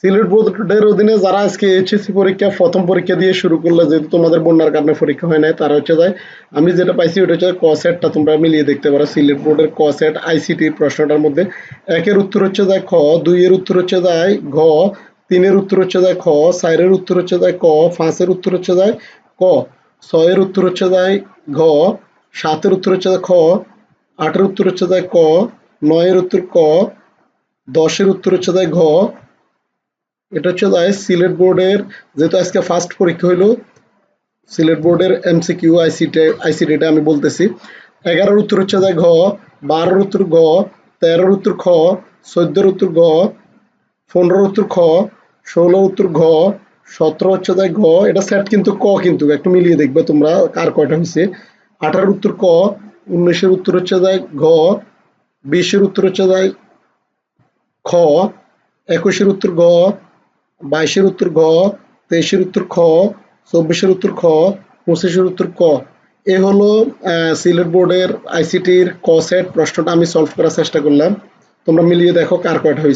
সিলেট বোর্ডের অধীনে যারা আজকে এইচএসসি পরীক্ষা প্রথম পরীক্ষা দিয়ে শুরু করলে, যেহেতু তোমাদের বন্যার কারণে পরীক্ষা হয় নাই, তারা হচ্ছে যায়, আমি যেটা পাইছি ওটা হচ্ছে ক সেটটা তোমরা মিলিয়ে দেখতে পারো। সিলেট বোর্ডের ক সেট আইসিটির প্রশ্নটার মধ্যে একের উত্তর হচ্ছে যায় খ, দুইয়ের উত্তর হচ্ছে যায় ঘ, তিনের উত্তর হচ্ছে যায় খ, চারের উত্তর হচ্ছে যায় ক, পাঁচের উত্তর হচ্ছে যায় ক, ছয়ের উত্তর হচ্ছে যায় ঘ, সাতের উত্তর হচ্ছে যায় খ, আটের উত্তর হচ্ছে যায় ক, নয়ের উত্তর ক, দশের উত্তর হচ্ছে যায় ঘ। এটা হচ্ছে যায় সিলেট বোর্ডের, যেহেতু আজকে ফার্স্ট পরীক্ষা হইলো, সিলেট বোর্ডের এমসিকিউ আইসিটিটা আমি বলতেছি। 11-র উত্তর হচ্ছে যায় ঘ, 12-র উত্তর ঘ, 13-র উত্তর খ, 14-র উত্তর ঘ, 15-র উত্তর খ, 16-র উত্তর ঘ, 17 হচ্ছে যায় ঘ। এটা সেট কিন্তু ক, কিন্তু একটু মিলিয়ে দেখবে তোমরা কার কয়টা হয়েছে। 18-র উত্তর ক, 19-এর উত্তর হচ্ছে যায় ঘ, 20-এর উত্তর হচ্ছে যায় খ, 21-এর উত্তর ঘ, 22-এর উত্তর ঘ, 23-এর উত্তর খ, 24-এর উত্তর খ, 25-এর উত্তর ক। এ হলো সিলেট বোর্ডের আইসিটির ক সেট প্রশ্নটা আমি সলভ করার চেষ্টা করলাম। তোমরা মিলিয়ে দেখো কার কয়টা হয়েছে।